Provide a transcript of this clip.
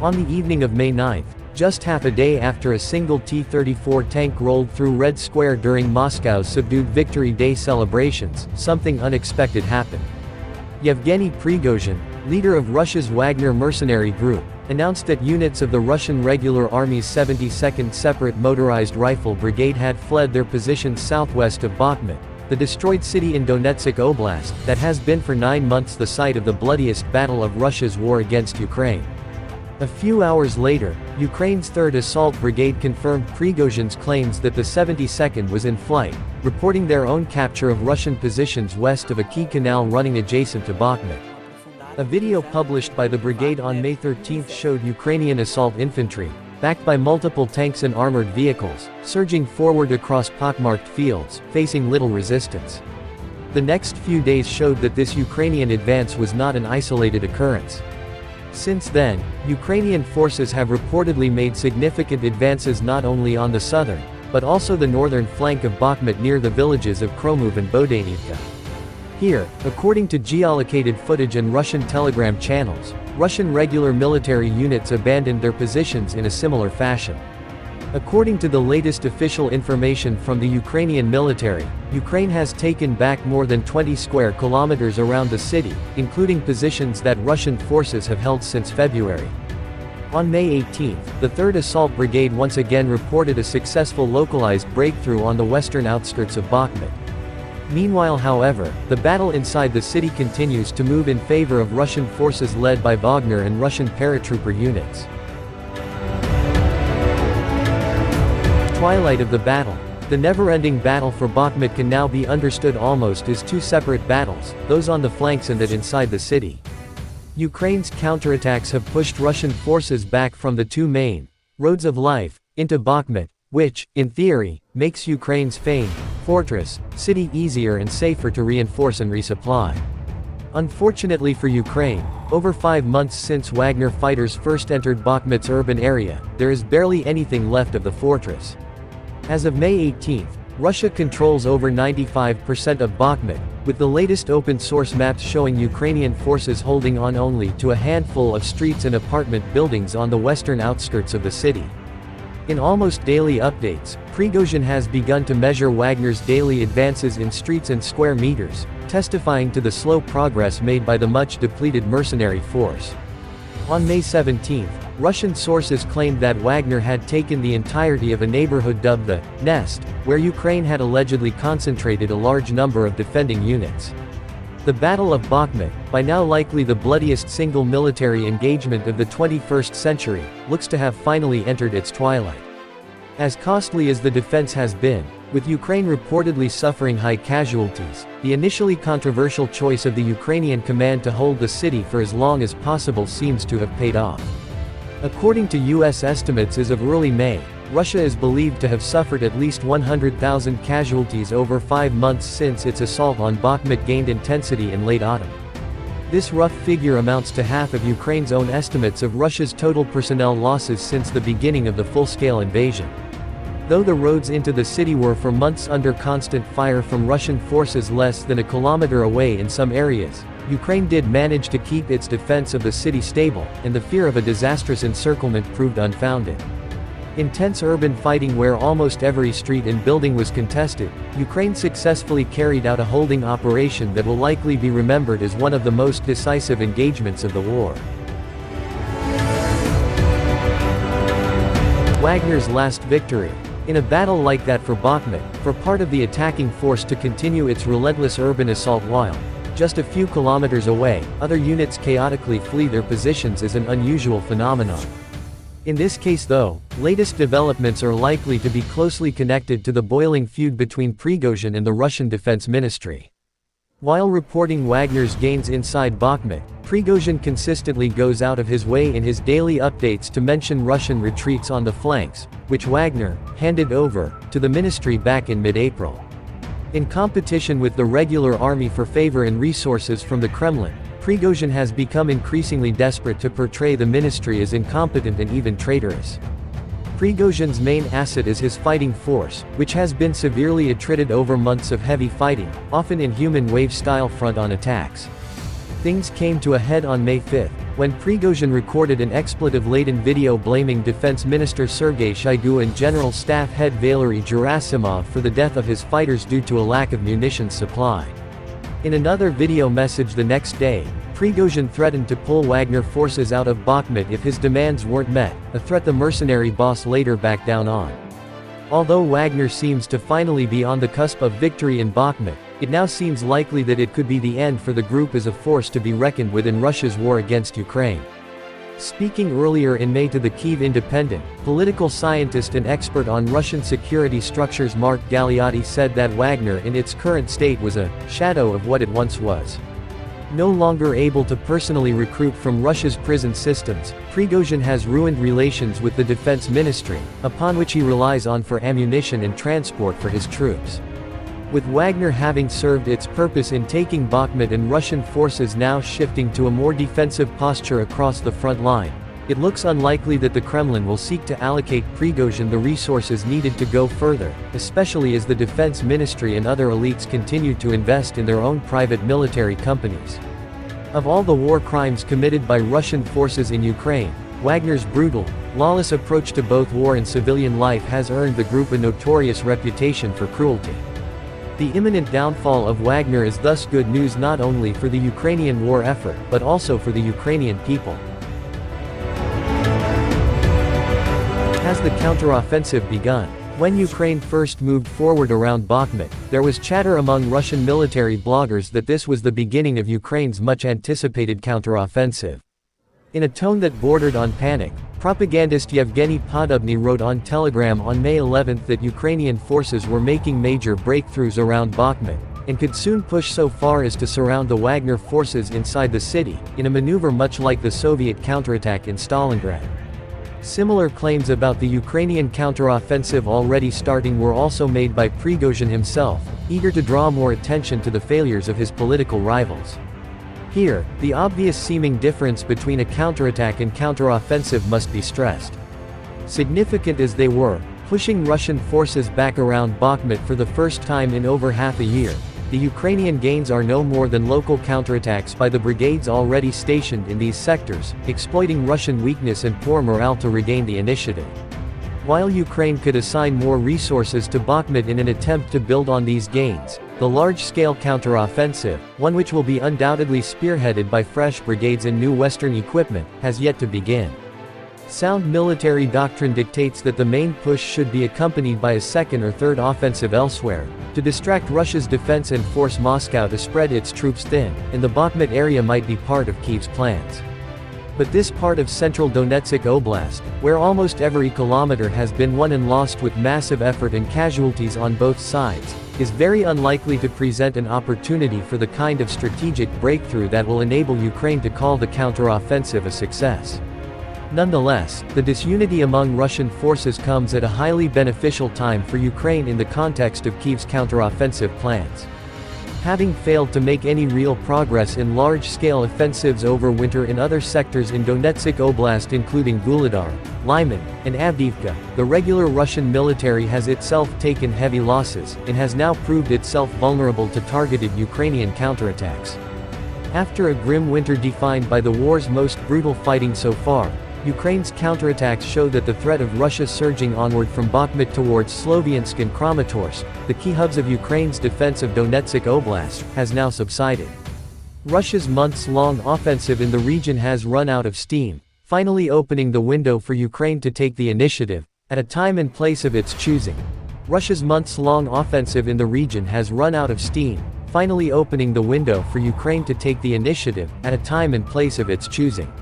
On the evening of May 9, just half a day after a single T-34 tank rolled through Red Square during Moscow's subdued Victory Day celebrations, something unexpected happened. Yevgeny Prigozhin, leader of Russia's Wagner mercenary group, announced that units of the Russian Regular Army's 72nd Separate Motorized Rifle Brigade had fled their positions southwest of Bakhmut, the destroyed city in Donetsk Oblast, that has been for 9 months the site of the bloodiest battle of Russia's war against Ukraine. A few hours later, Ukraine's Third Assault Brigade confirmed Prigozhin's claims that the 72nd was in flight, reporting their own capture of Russian positions west of a key canal running adjacent to Bakhmut. A video published by the brigade on May 13 showed Ukrainian assault infantry, backed by multiple tanks and armored vehicles, surging forward across pockmarked fields, facing little resistance. The next few days showed that this Ukrainian advance was not an isolated occurrence. Since then, Ukrainian forces have reportedly made significant advances not only on the southern, but also the northern flank of Bakhmut near the villages of Kromov and Bodanivka. Here, according to geolocated footage and Russian telegram channels, Russian regular military units abandoned their positions in a similar fashion. According to the latest official information from the Ukrainian military, Ukraine has taken back more than 20 square kilometers around the city, including positions that Russian forces have held since February. On May 18, the 3rd Assault Brigade once again reported a successful localized breakthrough on the western outskirts of Bakhmut. Meanwhile, however, the battle inside the city continues to move in favor of Russian forces led by Wagner and Russian paratrooper units. Twilight of the battle. The never-ending battle for Bakhmut can now be understood almost as two separate battles, those on the flanks and that inside the city. Ukraine's counterattacks have pushed Russian forces back from the two main roads of life into Bakhmut, which, in theory, makes Ukraine's famed fortress city easier and safer to reinforce and resupply. Unfortunately for Ukraine, over 5 months since Wagner fighters first entered Bakhmut's urban area, there is barely anything left of the fortress. As of May 18, Russia controls over 95% of Bakhmut, with the latest open-source maps showing Ukrainian forces holding on only to a handful of streets and apartment buildings on the western outskirts of the city. In almost daily updates, Prigozhin has begun to measure Wagner's daily advances in streets and square meters, testifying to the slow progress made by the much-depleted mercenary force. On May 17, Russian sources claimed that Wagner had taken the entirety of a neighborhood dubbed the Nest, where Ukraine had allegedly concentrated a large number of defending units. The Battle of Bakhmut, by now likely the bloodiest single military engagement of the 21st century, looks to have finally entered its twilight. As costly as the defense has been, with Ukraine reportedly suffering high casualties, the initially controversial choice of the Ukrainian command to hold the city for as long as possible seems to have paid off. According to U.S. estimates as of early May, Russia is believed to have suffered at least 100,000 casualties over 5 months since its assault on Bakhmut gained intensity in late autumn. This rough figure amounts to half of Ukraine's own estimates of Russia's total personnel losses since the beginning of the full-scale invasion. Though the roads into the city were for months under constant fire from Russian forces less than a kilometer away in some areas, Ukraine did manage to keep its defense of the city stable, and the fear of a disastrous encirclement proved unfounded. Intense urban fighting where almost every street and building was contested, Ukraine successfully carried out a holding operation that will likely be remembered as one of the most decisive engagements of the war. Wagner's last victory. In a battle like that for Bakhmut, for part of the attacking force to continue its relentless urban assault while, just a few kilometers away, other units chaotically flee their positions is an unusual phenomenon. In this case though, latest developments are likely to be closely connected to the boiling feud between Prigozhin and the Russian Defense Ministry. While reporting Wagner's gains inside Bakhmut, Prigozhin consistently goes out of his way in his daily updates to mention Russian retreats on the flanks, which Wagner handed over to the ministry back in mid-April. In competition with the regular army for favor and resources from the Kremlin, Prigozhin has become increasingly desperate to portray the ministry as incompetent and even traitorous. Prigozhin's main asset is his fighting force, which has been severely attrited over months of heavy fighting, often in human wave-style front-on attacks. Things came to a head on May 5, when Prigozhin recorded an expletive-laden video blaming Defense Minister Sergei Shoigu and General Staff Head Valery Gerasimov for the death of his fighters due to a lack of munitions supply. In another video message the next day, Prigozhin threatened to pull Wagner forces out of Bakhmut if his demands weren't met, a threat the mercenary boss later backed down on. Although Wagner seems to finally be on the cusp of victory in Bakhmut, it now seems likely that it could be the end for the group as a force to be reckoned with in Russia's war against Ukraine. Speaking earlier in May to the Kyiv Independent, political scientist and expert on Russian security structures Mark Galeotti said that Wagner in its current state was a shadow of what it once was. No longer able to personally recruit from Russia's prison systems, Prigozhin has ruined relations with the defense ministry, upon which he relies on for ammunition and transport for his troops. With Wagner having served its purpose in taking Bakhmut and Russian forces now shifting to a more defensive posture across the front line, it looks unlikely that the Kremlin will seek to allocate Prigozhin the resources needed to go further, especially as the defense ministry and other elites continue to invest in their own private military companies. Of all the war crimes committed by Russian forces in Ukraine, Wagner's brutal, lawless approach to both war and civilian life has earned the group a notorious reputation for cruelty. The imminent downfall of Wagner is thus good news not only for the Ukrainian war effort, but also for the Ukrainian people. Has the counteroffensive begun? When Ukraine first moved forward around Bakhmut, there was chatter among Russian military bloggers that this was the beginning of Ukraine's much-anticipated counteroffensive. In a tone that bordered on panic, propagandist Yevgeny Prigozhin wrote on Telegram on May 11 that Ukrainian forces were making major breakthroughs around Bakhmut, and could soon push so far as to surround the Wagner forces inside the city, in a maneuver much like the Soviet counterattack in Stalingrad. Similar claims about the Ukrainian counteroffensive already starting were also made by Prigozhin himself, eager to draw more attention to the failures of his political rivals. Here, the obvious seeming difference between a counterattack and counteroffensive must be stressed. Significant as they were, pushing Russian forces back around Bakhmut for the first time in over half a year, the Ukrainian gains are no more than local counterattacks by the brigades already stationed in these sectors, exploiting Russian weakness and poor morale to regain the initiative. While Ukraine could assign more resources to Bakhmut in an attempt to build on these gains, the large-scale counteroffensive, one which will be undoubtedly spearheaded by fresh brigades and new Western equipment, has yet to begin. Sound military doctrine dictates that the main push should be accompanied by a second or third offensive elsewhere, to distract Russia's defense and force Moscow to spread its troops thin, and the Bakhmut area might be part of Kyiv's plans. But this part of central Donetsk Oblast, where almost every kilometer has been won and lost with massive effort and casualties on both sides, is very unlikely to present an opportunity for the kind of strategic breakthrough that will enable Ukraine to call the counteroffensive a success. Nonetheless, the disunity among Russian forces comes at a highly beneficial time for Ukraine in the context of Kyiv's counteroffensive plans. Having failed to make any real progress in large-scale offensives over winter in other sectors in Donetsk Oblast including Vuhledar, Lyman, and Avdiivka, the regular Russian military has itself taken heavy losses, and has now proved itself vulnerable to targeted Ukrainian counterattacks. After a grim winter defined by the war's most brutal fighting so far, Ukraine's counterattacks show that the threat of Russia surging onward from Bakhmut towards Sloviansk and Kramatorsk, the key hubs of Ukraine's defense of Donetsk Oblast, has now subsided. Russia's months-long offensive in the region has run out of steam, finally opening the window for Ukraine to take the initiative, at a time and place of its choosing. Russia's months-long offensive in the region has run out of steam, finally opening the window for Ukraine to take the initiative, at a time and place of its choosing.